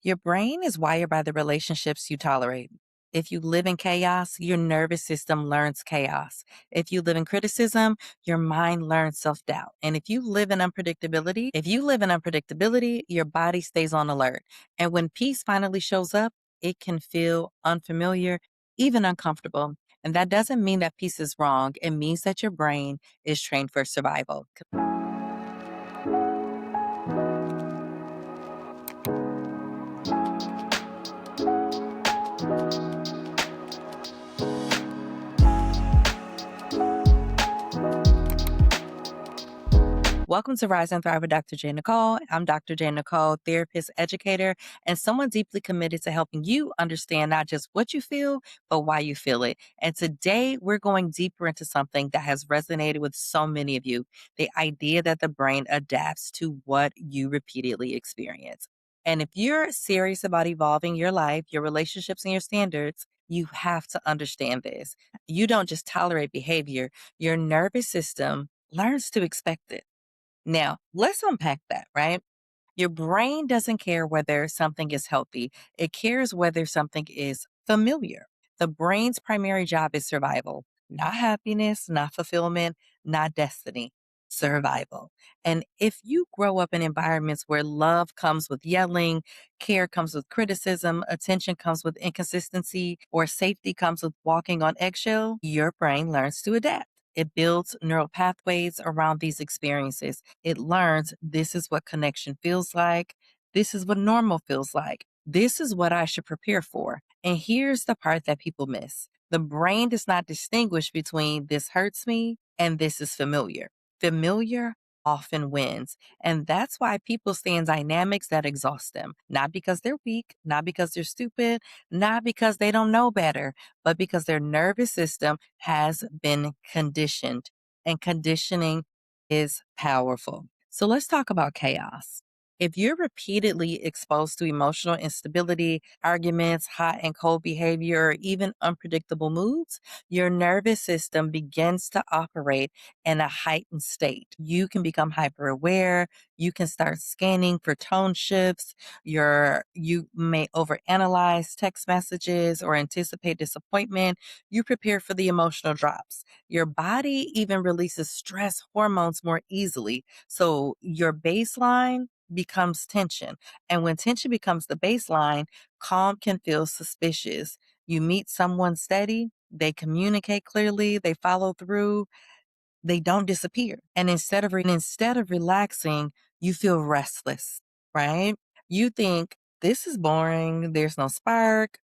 Your brain is wired by the relationships you tolerate. If you live in chaos, your nervous system learns chaos. If you live in criticism, your mind learns self-doubt. And if you live in unpredictability, your body stays on alert. And when peace finally shows up, it can feel unfamiliar, even uncomfortable. And that doesn't mean that peace is wrong. It means that your brain is trained for survival. Welcome to Rise and Thrive with Dr. J. Nicole. I'm Dr. J. Nicole, therapist, educator, and someone deeply committed to helping you understand not just what you feel, but why you feel it. And today we're going deeper into something that has resonated with so many of you, the idea that the brain adapts to what you repeatedly experience. And if you're serious about evolving your life, your relationships, and your standards, you have to understand this. You don't just tolerate behavior, your nervous system learns to expect it. Now, let's unpack that, right? Your brain doesn't care whether something is healthy, it cares whether something is familiar. The brain's primary job is survival, not happiness, not fulfillment, not destiny. Survival. And if you grow up in environments where love comes with yelling, care comes with criticism, attention comes with inconsistency, or safety comes with walking on eggshell, your brain learns to adapt. It builds neural pathways around these experiences. It learns this is what connection feels like. This is what normal feels like. This is what I should prepare for. And here's the part that people miss. The brain does not distinguish between this hurts me and this is familiar. Familiar often wins. And that's why people stay in dynamics that exhaust them. Not because they're weak, not because they're stupid, not because they don't know better, but because their nervous system has been conditioned, and conditioning is powerful. So let's talk about chaos. If you're repeatedly exposed to emotional instability, arguments, hot and cold behavior, or even unpredictable moods, your nervous system begins to operate in a heightened state. You can become hyper aware. You can start scanning for tone shifts. You may overanalyze text messages or anticipate disappointment. You prepare for the emotional drops. Your body even releases stress hormones more easily. So your baseline becomes tension. And when tension becomes the baseline, calm can feel suspicious. You meet someone steady, they communicate clearly, they follow through, they don't disappear. And instead of relaxing, you feel restless, right? You think this is boring, there's no spark,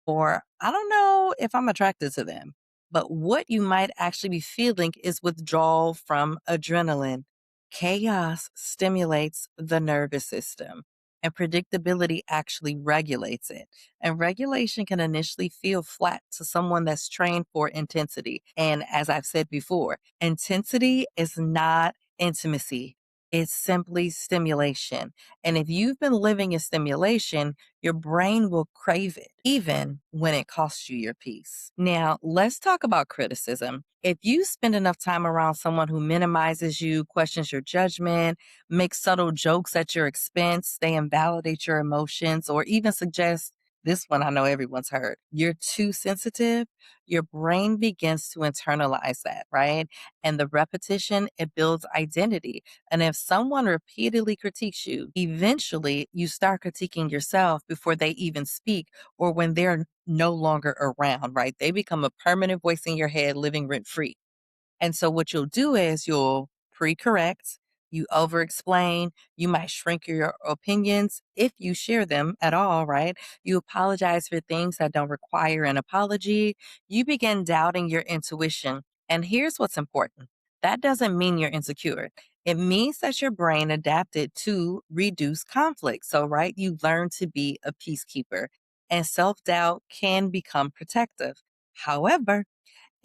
or I don't know if I'm attracted to them. But what you might actually be feeling is withdrawal from adrenaline. Chaos stimulates the nervous system, and predictability actually regulates it. And regulation can initially feel flat to someone that's trained for intensity. And as I've said before, intensity is not intimacy. It's simply stimulation. And if you've been living in stimulation, your brain will crave it, even when it costs you your peace. Now, let's talk about criticism. If you spend enough time around someone who minimizes you, questions your judgment, makes subtle jokes at your expense, they invalidate your emotions, or even suggest this one I know everyone's heard. You're too sensitive. Your brain begins to internalize that, right? And the repetition, it builds identity. And if someone repeatedly critiques you, eventually you start critiquing yourself before they even speak or when they're no longer around, right? They become a permanent voice in your head living rent free. And so what you'll do is you'll pre-correct, you over-explain, you might shrink your opinions if you share them at all, right? You apologize for things that don't require an apology. You begin doubting your intuition. And here's what's important. That doesn't mean you're insecure. It means that your brain adapted to reduce conflict. So, right, you learn to be a peacekeeper, and self-doubt can become protective. However,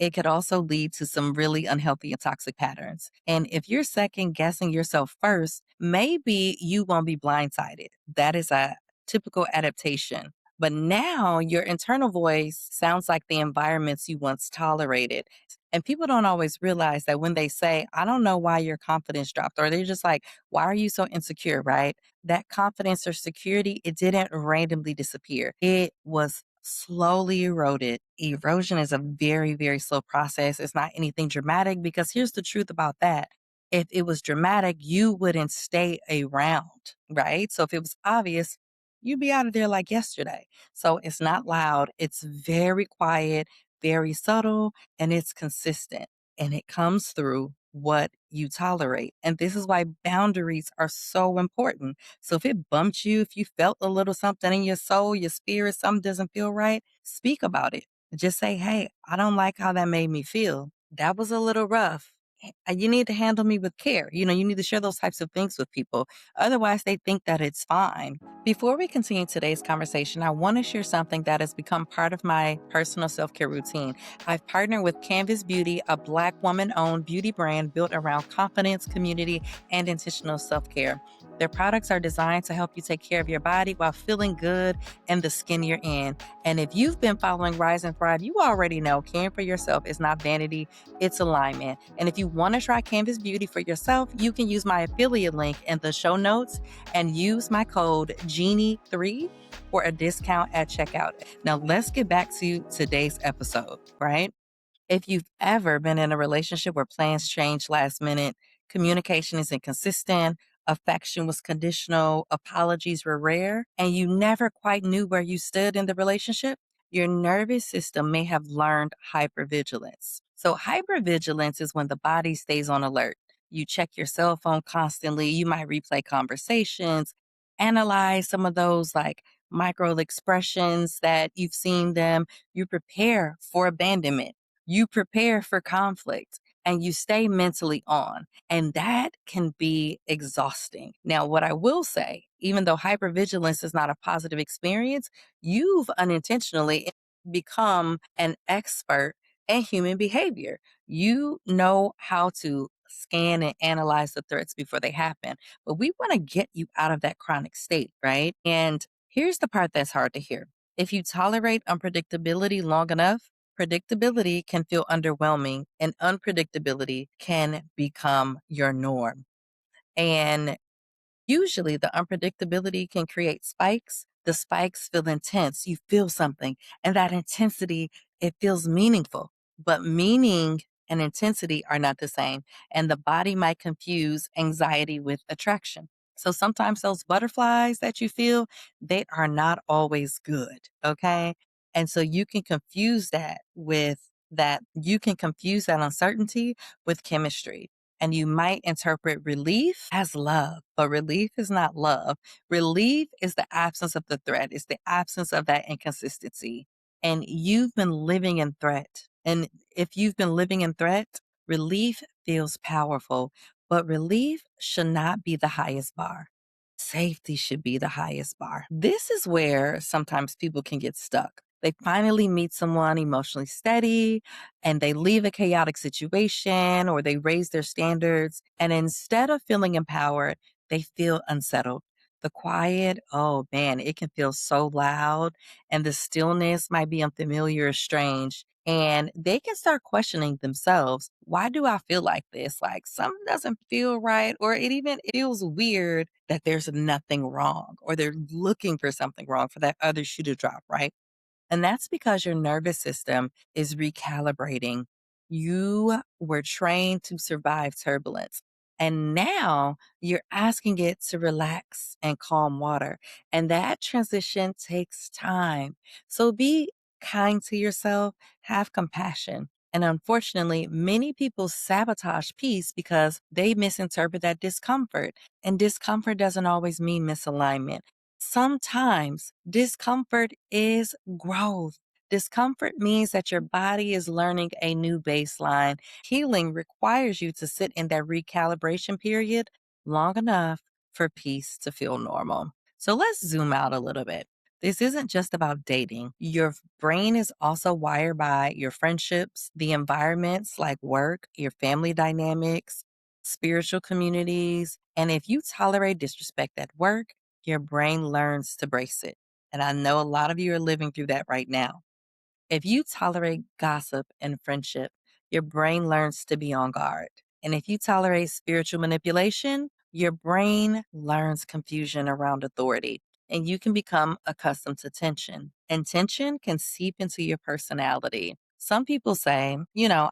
it could also lead to some really unhealthy and toxic patterns. And if you're second guessing yourself first, maybe you won't be blindsided. That is a typical adaptation. But now your internal voice sounds like the environments you once tolerated. And people don't always realize that when they say, I don't know why your confidence dropped, or they're just like, why are you so insecure, right? That confidence or security, it didn't randomly disappear. It was slowly eroded. Erosion is a very, very slow process. It's not anything dramatic because here's the truth about that. If it was dramatic, you wouldn't stay around, right? So if it was obvious, you'd be out of there like yesterday. So it's not loud, it's very quiet, very subtle, and it's consistent. And it comes through what you tolerate. And this is why boundaries are so important. So if it bumped you, if you felt a little something in your soul, your spirit, something doesn't feel right, speak about it. Just say, hey, I don't like how that made me feel. That was a little rough. You need to handle me with care. You need to share those types of things with people. Otherwise, they think that it's fine. Before we continue today's conversation, I want to share something that has become part of my personal self care routine. I've partnered with Canvas Beauty, a Black woman owned beauty brand built around confidence, community, and intentional self care. Their products are designed to help you take care of your body while feeling good in the skin you're in. And if you've been following Rise and Thrive, you already know caring for yourself is not vanity, it's alignment. And if you want to try Canvas Beauty for yourself, you can use my affiliate link in the show notes and use my code Genie3 for a discount at checkout. Now, let's get back to today's episode, right? If you've ever been in a relationship where plans change last minute, communication is inconsistent, affection was conditional, apologies were rare, and you never quite knew where you stood in the relationship, your nervous system may have learned hypervigilance. So, hypervigilance is when the body stays on alert. You check your cell phone constantly, you might replay conversations, analyze some of those like micro expressions that you've seen them. You prepare for abandonment, you prepare for conflict, and you stay mentally on. And that can be exhausting. Now, what I will say, even though hypervigilance is not a positive experience, you've unintentionally become an expert in human behavior. You know how to scan and analyze the threats before they happen. But we want to get you out of that chronic state, right? And here's the part that's hard to hear. If you tolerate unpredictability long enough, predictability can feel underwhelming and unpredictability can become your norm. And usually, the unpredictability can create spikes. The spikes feel intense. You feel something, and that intensity, it feels meaningful. But meaning and intensity are not the same, and the body might confuse anxiety with attraction. So sometimes those butterflies that you feel, they are not always good, okay? And so you can confuse that with you can confuse that uncertainty with chemistry, and you might interpret relief as love, but relief is not love. Relief is the absence of the threat, it's the absence of that inconsistency. And you've been living in threat. And if you've been living in threat, relief feels powerful, but relief should not be the highest bar. Safety should be the highest bar. This is where sometimes people can get stuck. They finally meet someone emotionally steady and they leave a chaotic situation or they raise their standards. And instead of feeling empowered, they feel unsettled. The quiet, oh man, it can feel so loud. And the stillness might be unfamiliar or strange. And they can start questioning themselves. Why do I feel like this? Like something doesn't feel right, or it even feels weird that there's nothing wrong, or they're looking for something wrong for that other shoe to drop, right? And that's because your nervous system is recalibrating. You were trained to survive turbulence. And now you're asking it to relax and calm water. And that transition takes time. So be kind to yourself, have compassion. And unfortunately, many people sabotage peace because they misinterpret that discomfort. And discomfort doesn't always mean misalignment. Sometimes discomfort is growth. Discomfort means that your body is learning a new baseline. Healing requires you to sit in that recalibration period long enough for peace to feel normal. So let's zoom out a little bit. This isn't just about dating. Your brain is also wired by your friendships, the environments like work, your family dynamics, spiritual communities. And if you tolerate disrespect at work, your brain learns to brace it. And I know a lot of you are living through that right now. If you tolerate gossip and friendship, your brain learns to be on guard. And if you tolerate spiritual manipulation, your brain learns confusion around authority. And you can become accustomed to tension. And tension can seep into your personality. Some people say,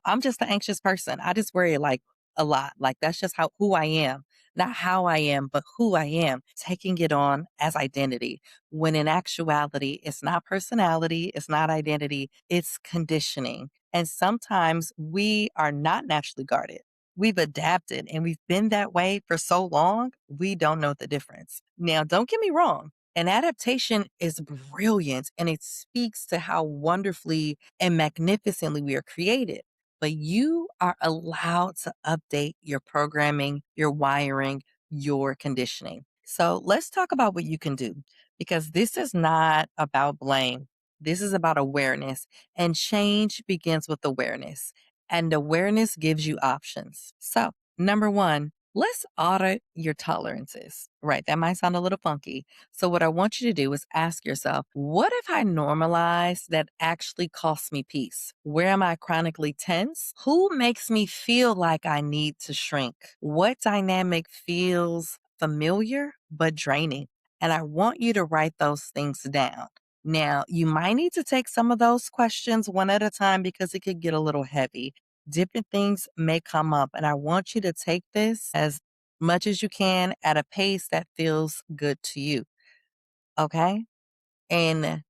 I'm just an anxious person. I just worry like a lot. Like that's just who I am. Not how I am, but who I am, taking it on as identity when in actuality, it's not personality, it's not identity, it's conditioning. And sometimes we are not naturally guarded. We've adapted and we've been that way for so long, we don't know the difference. Now, don't get me wrong. An adaptation is brilliant and it speaks to how wonderfully and magnificently we are created. But you are allowed to update your programming, your wiring, your conditioning. So let's talk about what you can do because this is not about blame. This is about awareness, and change begins with awareness. And awareness gives you options. So, number one, let's audit your tolerances. Right. That might sound a little funky. So, what I want you to do is ask yourself, what if I normalize that actually costs me peace? Where am I chronically tense? Who makes me feel like I need to shrink? What dynamic feels familiar but draining? And I want you to write those things down. Now, you might need to take some of those questions one at a time because it could get a little heavy. Different things may come up, and I want you to take this as much as you can at a pace that feels good to you. Okay. And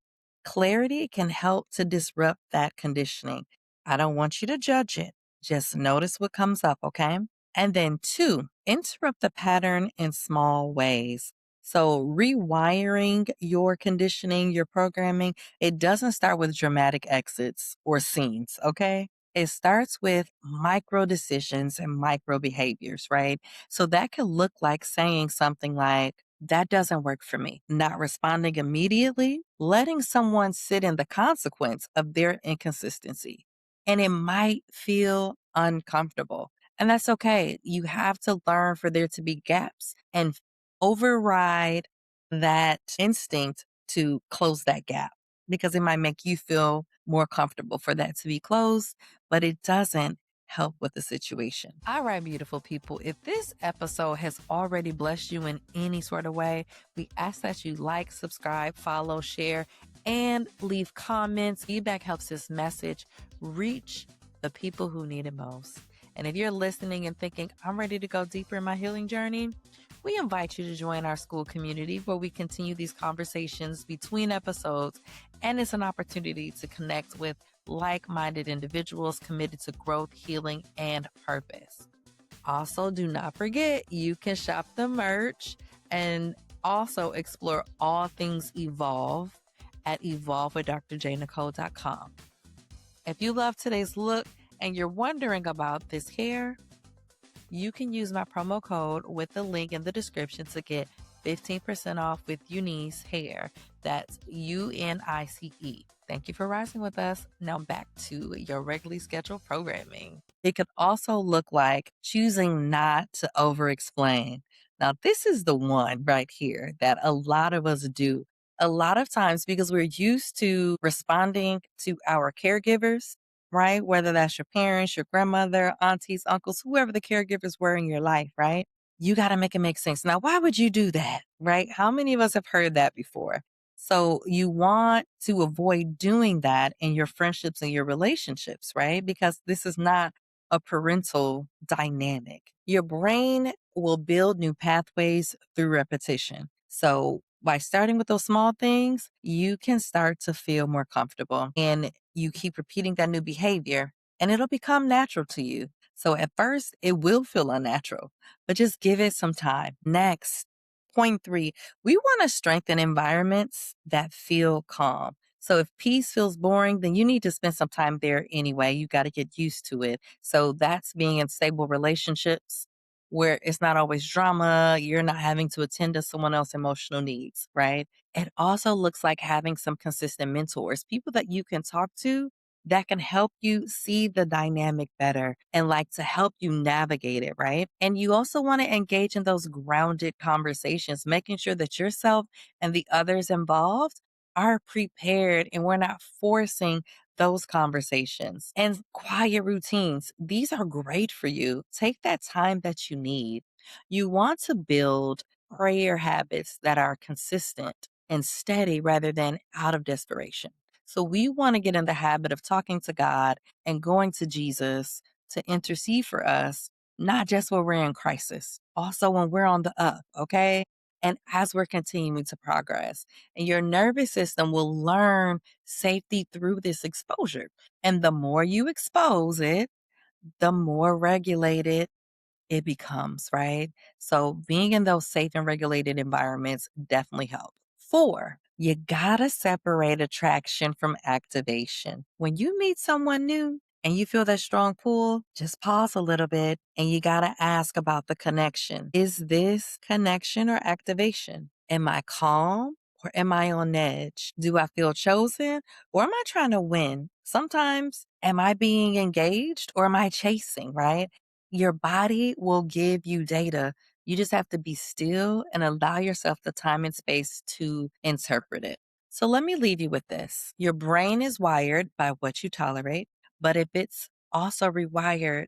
clarity can help to disrupt that conditioning. I don't want you to judge it. Just notice what comes up. Okay. And then two, interrupt the pattern in small ways. So rewiring your conditioning, your programming, it doesn't start with dramatic exits or scenes. Okay. It starts with micro decisions and micro behaviors, right? So that could look like saying something like, that doesn't work for me. Not responding immediately, letting someone sit in the consequence of their inconsistency. And it might feel uncomfortable. And that's okay. You have to learn for there to be gaps and override that instinct to close that gap because it might make you feel more comfortable for that to be closed, but it doesn't help with the situation. All right, beautiful people. If this episode has already blessed you in any sort of way, we ask that you like, subscribe, follow, share, and leave comments. Feedback helps this message reach the people who need it most. And if you're listening and thinking, I'm ready to go deeper in my healing journey, we invite you to join our school community where we continue these conversations between episodes. And it's an opportunity to connect with like minded individuals committed to growth, healing, and purpose. Also, do not forget you can shop the merch and also explore all things Evolve at evolvewithdrjnicole.com. If you love today's look and you're wondering about this hair, you can use my promo code with the link in the description to get 15% off with Unice hair. That's UNICE. Thank you for rising with us. Now back to your regularly scheduled programming. It could also look like choosing not to over explain. Now, this is the one right here that a lot of us do. A lot of times because we're used to responding to our caregivers, right? Whether that's your parents, your grandmother, aunties, uncles, whoever the caregivers were in your life, right? You got to make it make sense. Now, why would you do that, right? How many of us have heard that before? So you want to avoid doing that in your friendships and your relationships, right? Because this is not a parental dynamic. Your brain will build new pathways through repetition. So by starting with those small things, you can start to feel more comfortable and you keep repeating that new behavior and it'll become natural to you. So at first, it will feel unnatural, but just give it some time. Next, point three, we want to strengthen environments that feel calm. So if peace feels boring, then you need to spend some time there anyway. You got to get used to it. So that's being in stable relationships where it's not always drama. You're not having to attend to someone else's emotional needs, right? It also looks like having some consistent mentors, people that you can talk to that can help you see the dynamic better and like to help you navigate it, right? And you also want to engage in those grounded conversations, making sure that yourself and the others involved are prepared and we're not forcing those conversations. And quiet routines, these are great for you. Take that time that you need. You want to build prayer habits that are consistent and steady rather than out of desperation. So we want to get in the habit of talking to God and going to Jesus to intercede for us, not just when we're in crisis, also when we're on the up, okay? And as we're continuing to progress, and your nervous system will learn safety through this exposure. And the more you expose it, the more regulated it becomes, right? So being in those safe and regulated environments definitely help. Four, you gotta separate attraction from activation. When you meet someone new and you feel that strong pull, just pause a little bit and you gotta ask about the connection. Is this connection or activation? Am I calm or am I on edge? Do I feel chosen or am I trying to win? Sometimes, am I being engaged or am I chasing, right? Your body will give you data. You just have to be still and allow yourself the time and space to interpret it. So let me leave you with this. Your brain is wired by what you tolerate, but if it's also rewired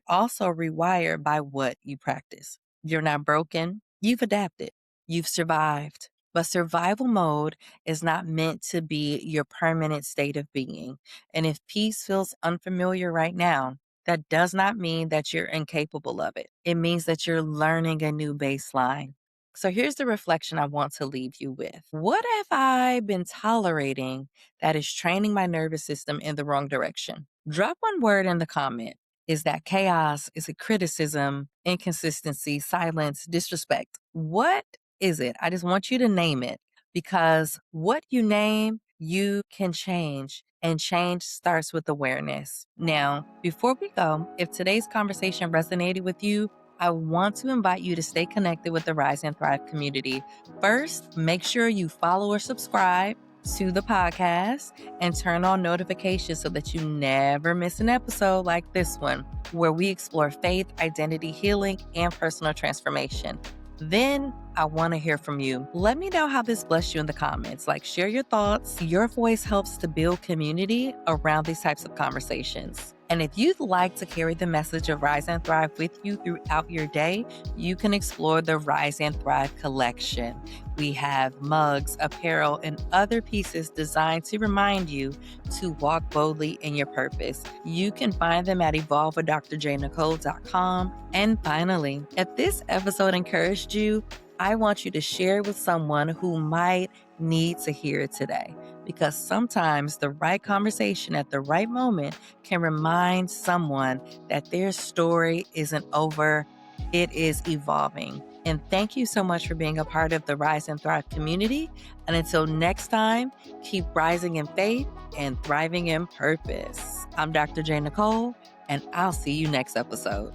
by what you practice. You're not broken. You've adapted. You've survived. But survival mode is not meant to be your permanent state of being. And if peace feels unfamiliar right now, that does not mean that you're incapable of it. It means that you're learning a new baseline. So here's the reflection I want to leave you with. What have I been tolerating that is training my nervous system in the wrong direction? Drop one word in the comment. Is that chaos? Is it criticism, inconsistency, silence, disrespect? What is it? I just want you to name it because what you name, you can change. And change starts with awareness. Now, before we go, if today's conversation resonated with you, I want to invite you to stay connected with the Rise and Thrive community. First, make sure you follow or subscribe to the podcast and turn on notifications so that you never miss an episode like this one, where we explore faith, identity, healing, and personal transformation. Then I want to hear from you. Let me know how this blessed you in the comments. Like, share your thoughts. Your voice helps to build community around these types of conversations. And if you'd like to carry the message of Rise and Thrive with you throughout your day, you can explore the Rise and Thrive collection. We have mugs, apparel, and other pieces designed to remind you to walk boldly in your purpose. You can find them at evolvewithdrjnicole.com. And finally, if this episode encouraged you, I want you to share it with someone who might need to hear it today. Because sometimes the right conversation at the right moment can remind someone that their story isn't over, it is evolving. And thank you so much for being a part of the Rise and Thrive community. And until next time, keep rising in faith and thriving in purpose. I'm Dr. J. Nicole, and I'll see you next episode.